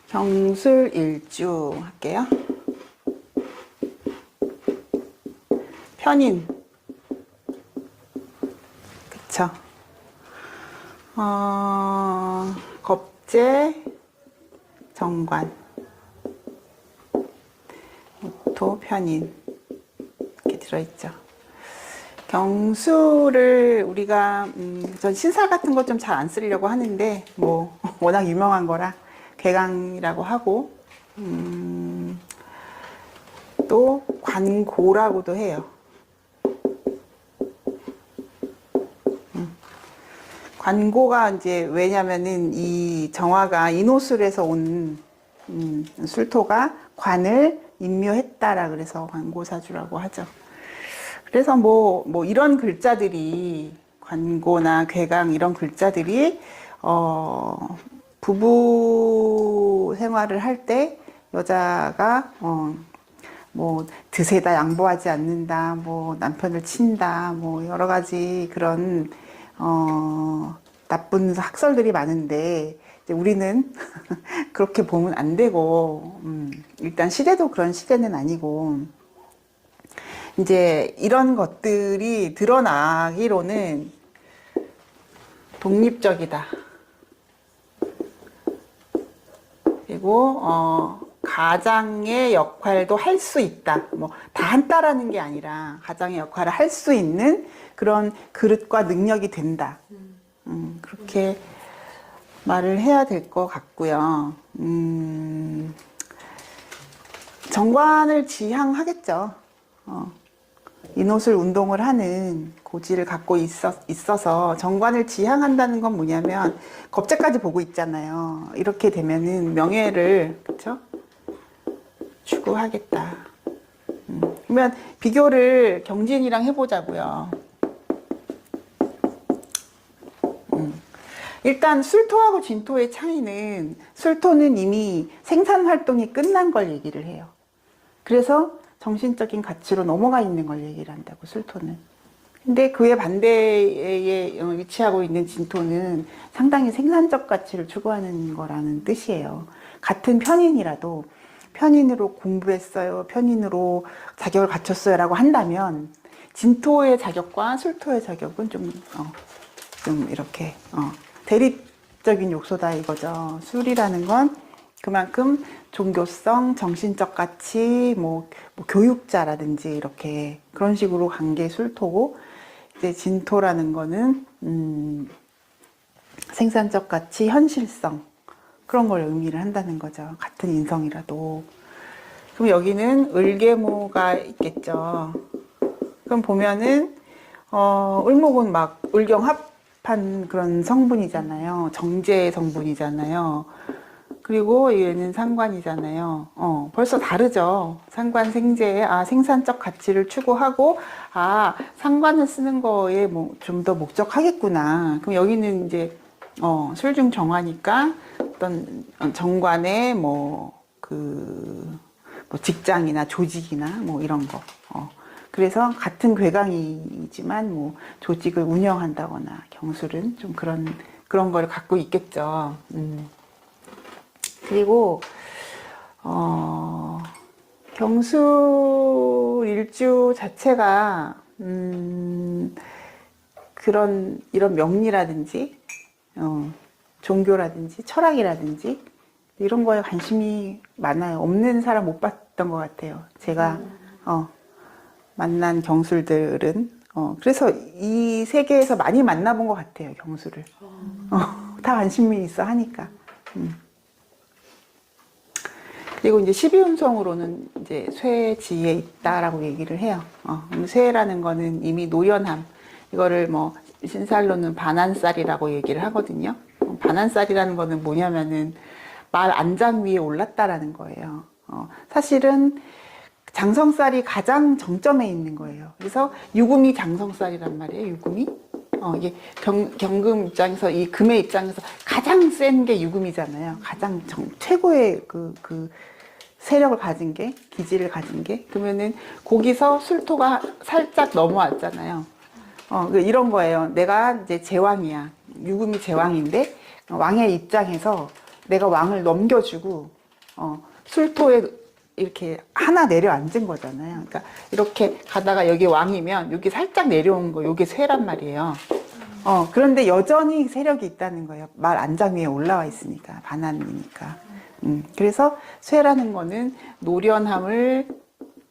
경술일주 할게요. 편인. 그쵸. 겁재, 정관, 무토, 편인. 이렇게 들어있죠. 경수를 우리가, 전 신사 같은 거 좀 잘 안 쓰려고 하는데, 뭐, 워낙 유명한 거라, 괴강이라고 하고, 또, 관고라고도 해요. 관고가 이제 왜냐면은 이 정화가 인호술에서 온 술토가 관을 인묘했다라 그래서 관고사주라고 하죠. 그래서 뭐 이런 글자들이 관고나 괴강 이런 글자들이 부부 생활을 할 때 여자가 뭐 드세다 양보하지 않는다, 뭐 남편을 친다, 뭐 여러 가지 그런 나쁜 학설들이 많은데 이제 우리는 그렇게 보면 안 되고 일단 시대도 그런 시대는 아니고 이제 이런 것들이 드러나기로는 독립적이다. 그리고 가장의 역할도 할 수 있다. 뭐 다 한다라는 게 아니라 가장의 역할을 할 수 있는 그런 그릇과 능력이 된다. 그렇게 말을 해야 될 것 같고요. 정관을 지향하겠죠. 인호술 운동을 하는 고지를 갖고 있어서 정관을 지향한다는 건 뭐냐면 겁재까지 보고 있잖아요. 이렇게 되면은 명예를 그쵸? 추구하겠다. 그러면 비교를 경진이랑 해보자고요. 일단 술토하고 진토의 차이는 술토는 이미 생산 활동이 끝난 걸 얘기를 해요. 그래서 정신적인 가치로 넘어가 있는 걸 얘기를 한다고, 술토는. 근데 그에 반대에 위치하고 있는 진토는 상당히 생산적 가치를 추구하는 거라는 뜻이에요. 같은 편인이라도 편인으로 공부했어요, 편인으로 자격을 갖췄어요 라고 한다면 진토의 자격과 술토의 자격은 좀 이렇게 대립적인 요소다 이거죠. 술이라는 건 그만큼 종교성, 정신적 가치, 뭐 교육자라든지 이렇게 그런 식으로 간 게 술토고, 이제 진토라는 거는 생산적 가치, 현실성 그런 걸 의미를 한다는 거죠. 같은 인성이라도. 그럼 여기는 을계모가 있겠죠. 그럼 보면은 을목은 막 을경합한 그런 성분이잖아요. 정제 성분이잖아요. 그리고 얘는 상관이잖아요. 벌써 다르죠. 상관 생제에 생산적 가치를 추구하고 상관을 쓰는 거에 뭐 좀 더 목적하겠구나. 그럼 여기는 이제 술중 정화니까 어떤 정관의 뭐 직장이나 조직이나 뭐 이런 거. 그래서 같은 괴강이지만 뭐 조직을 운영한다거나 경술은 좀 그런 걸 갖고 있겠죠. 그리고 경술 일주 자체가 이런 명리라든지 종교라든지 철학이라든지 이런 거에 관심이 많아요. 없는 사람 못 봤던 것 같아요. 제가 만난 경술들은 그래서 이 세계에서 많이 만나본 것 같아요. 경술을 다 관심이 있어 하니까. 그리고 이제 12운성으로는 이제 쇠지에 있다라고 얘기를 해요. 쇠라는 거는 이미 노련함. 이거를 뭐 신살로는 반한살이라고 얘기를 하거든요. 반한살이라는 거는 뭐냐면은 말 안장 위에 올랐다라는 거예요. 사실은 장성살이 가장 정점에 있는 거예요. 그래서 유금이 장성살이란 말이에요. 유금이. 이게 경금 입장에서, 이 금의 입장에서 가장 센 게 유금이잖아요. 가장 최고의 그 세력을 가진 게, 기지를 가진 게. 그러면은 거기서 술토가 살짝 넘어왔잖아요. 이런 거예요. 내가 이제 제왕이야. 유금이 제왕인데 왕의 입장에서 내가 왕을 넘겨주고 술토에 이렇게 하나 내려앉은 거잖아요. 그러니까 이렇게 가다가 여기 왕이면 여기 살짝 내려온 거, 요게 쇠란 말이에요. 그런데 여전히 세력이 있다는 거예요. 말 안장 위에 올라와 있으니까, 반환이니까. 그래서 쇠라는 거는 노련함을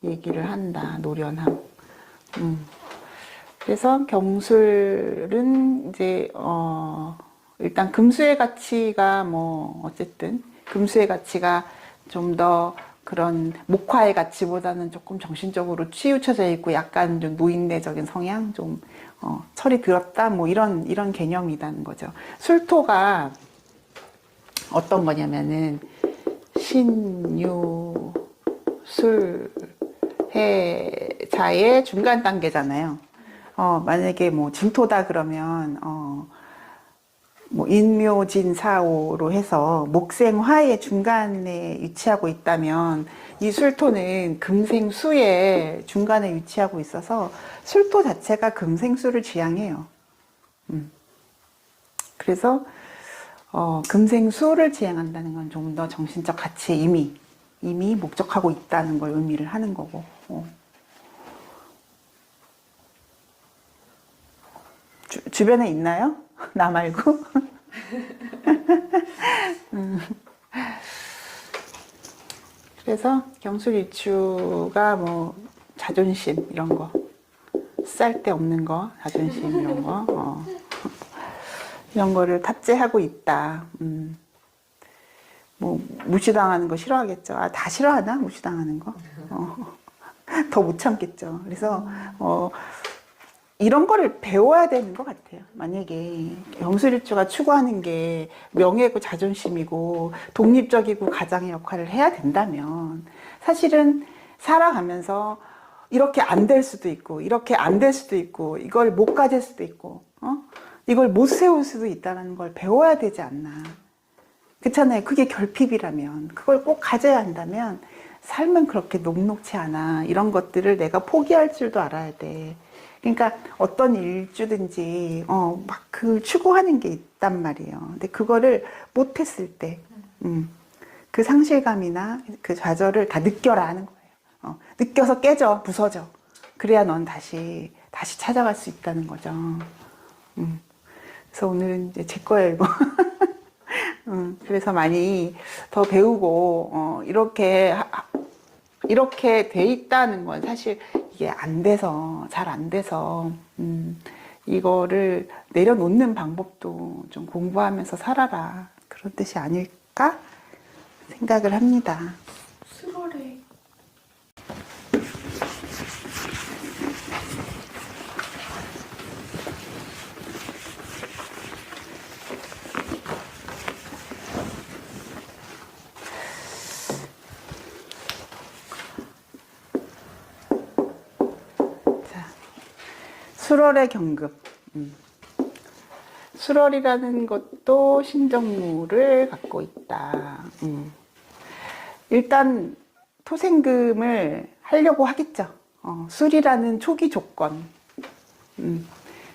얘기를 한다. 노련함. 그래서 경술은 이제 일단 금수의 가치가 뭐 어쨌든 금수의 가치가 좀 더 그런 목화의 가치보다는 조금 정신적으로 치우쳐져 있고 약간 좀 노인네적인 성향, 좀 철이 들었다, 뭐 이런 개념이라는 거죠. 술토가 어떤 거냐면은 신유 술 해자의 중간 단계잖아요. 만약에 뭐 진토다 그러면 뭐 인묘진사오로 해서 목생화의 중간에 위치하고 있다면 이 술토는 금생수의 중간에 위치하고 있어서 술토 자체가 금생수를 지향해요. 그래서 금생수를 지향한다는 건 좀 더 정신적 가치에 이미 목적하고 있다는 걸 의미를 하는 거고. 주변에 있나요? 나 말고? 그래서 경술일주가 뭐 자존심 이런 거, 쓸데없는 거, 자존심 이런 거, 이런 거를 탑재하고 있다. 뭐 무시당하는 거 싫어하겠죠. 다 싫어하나? 무시당하는 거? 더 못 참겠죠. 그래서 이런 거를 배워야 되는 것 같아요. 만약에 경술일주가 추구하는 게 명예고 자존심이고 독립적이고 가장의 역할을 해야 된다면 사실은 살아가면서 이렇게 안 될 수도 있고 이렇게 안 될 수도 있고 이걸 못 가질 수도 있고 이걸 못 세울 수도 있다는 걸 배워야 되지 않나. 그렇잖아요. 그게 결핍이라면 그걸 꼭 가져야 한다면 삶은 그렇게 녹록치 않아. 이런 것들을 내가 포기할 줄도 알아야 돼. 그러니까 어떤 일주든지 막 그 추구하는 게 있단 말이에요. 근데 그거를 못했을 때 그 상실감이나 그 좌절을 다 느껴라 하는 거예요. 느껴서 깨져, 부서져. 그래야 넌 다시 찾아갈 수 있다는 거죠. 그래서 오늘은 이제 제 거예요, 이거. 그래서 많이 더 배우고 이렇게 돼 있다는 건 사실 이게 안 돼서 잘 안 돼서 이거를 내려놓는 방법도 좀 공부하면서 살아라 그런 뜻이 아닐까 생각을 합니다. 수월해. 수월의 경급. 수월이라는 것도 신정무를 갖고 있다. 일단 토생금을 하려고 하겠죠. 술이라는 초기 조건.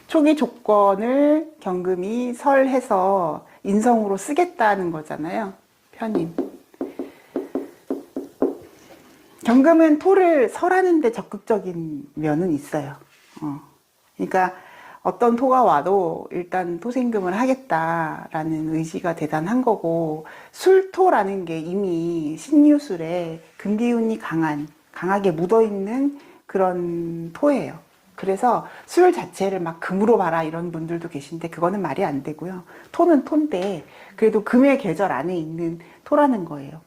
초기 조건을 경금이 설해서 인성으로 쓰겠다는 거잖아요. 편인. 경금은 토를 설하는데 적극적인 면은 있어요. 그러니까 어떤 토가 와도 일단 토생금을 하겠다라는 의지가 대단한 거고, 술토라는 게 이미 신유술에 금기운이 강하게 묻어있는 그런 토예요. 그래서 술 자체를 막 금으로 봐라 이런 분들도 계신데 그거는 말이 안 되고요. 토는 토인데 그래도 금의 계절 안에 있는 토라는 거예요.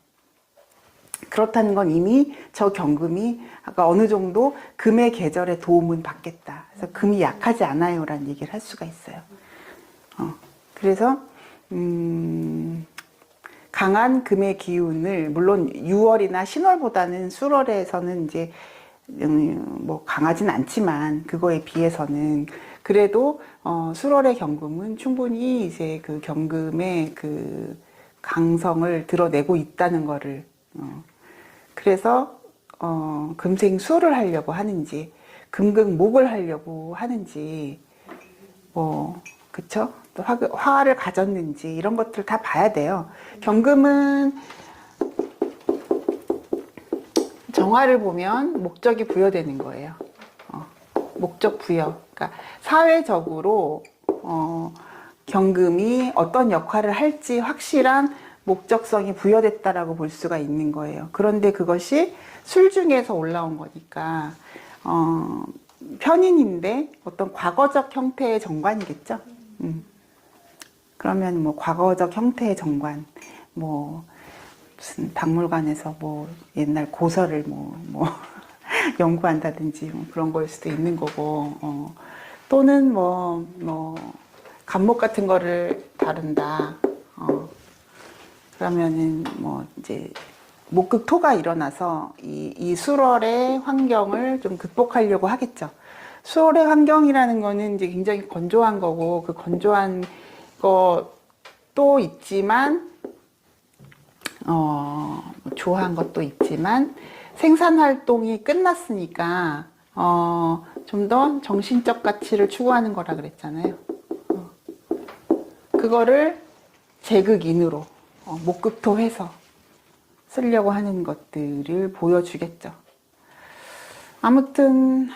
그렇다는 건 이미 저 경금이 아까 어느 정도 금의 계절에 도움은 받겠다. 그래서 금이 약하지 않아요 라는 얘기를 할 수가 있어요. 그래서 강한 금의 기운을 물론 6월이나 신월보다는 수월에서는 이제 뭐 강하진 않지만 그거에 비해서는 그래도 수월의 경금은 충분히 이제 그 경금의 그 강성을 드러내고 있다는 거를 그래서 금생수를 하려고 하는지 금극목을 하려고 하는지 뭐 그쵸? 또 화를 가졌는지 이런 것들 다 봐야 돼요. 경금은 영화를 보면 목적이 부여되는 거예요. 목적 부여. 그러니까 사회적으로 경금이 어떤 역할을 할지 확실한 목적성이 부여됐다라고 볼 수가 있는 거예요. 그런데 그것이 술 중에서 올라온 거니까 편인인데 어떤 과거적 형태의 정관이겠죠. 그러면 뭐 과거적 형태의 정관, 뭐 무슨 박물관에서 뭐 옛날 고서를 뭐 연구한다든지 뭐 그런 걸 수도 있는 거고, 또는 뭐 간목 같은 거를 다룬다. 그러면은 뭐 이제 목극토가 일어나서 이 수월의 환경을 좀 극복하려고 하겠죠. 수월의 환경이라는 거는 이제 굉장히 건조한 거고, 그 건조한 것도 있지만, 좋아한 것도 있지만, 생산 활동이 끝났으니까, 좀 더 정신적 가치를 추구하는 거라 그랬잖아요. 그거를 제극인으로, 목극토해서 쓰려고 하는 것들을 보여주겠죠. 아무튼,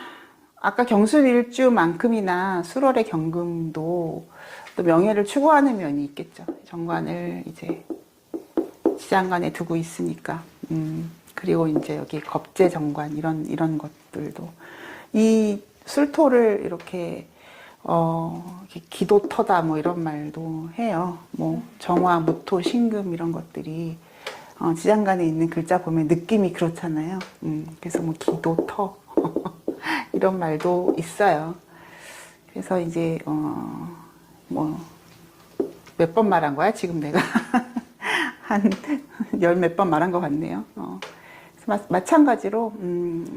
아까 경술일주만큼이나 수월의 경금도 또 명예를 추구하는 면이 있겠죠. 정관을 이제 지장간에 두고 있으니까. 그리고 이제 여기 겁재 정관 이런 것들도 이 술토를 이렇게 기도터다 뭐 이런 말도 해요. 뭐 정화, 무토, 신금 이런 것들이 지장간에 있는 글자 보면 느낌이 그렇잖아요. 그래서 뭐 기도터 이런 말도 있어요. 그래서 이제 뭐 몇 번 말한 거야 지금 내가 한 열 몇 번 말한 것 같네요. 마찬가지로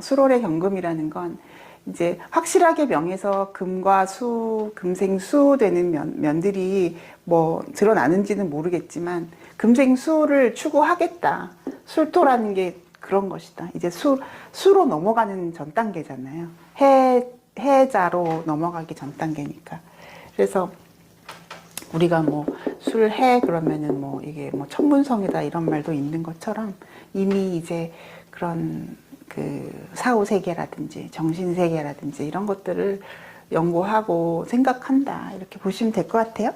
수월의 경금이라는 건 이제 확실하게 명에서 금과 수, 금생수 되는 면들이 뭐 드러나는지는 모르겠지만 금생수를 추구하겠다. 술토라는 게 그런 것이다. 이제 수로 넘어가는 전 단계잖아요. 해자로 넘어가기 전 단계니까. 그래서 우리가 뭐 술해 그러면은 뭐 이게 뭐 천문성이다 이런 말도 있는 것처럼 이미 이제 그런 그 사후세계라든지 정신세계라든지 이런 것들을 연구하고 생각한다 이렇게 보시면 될 것 같아요.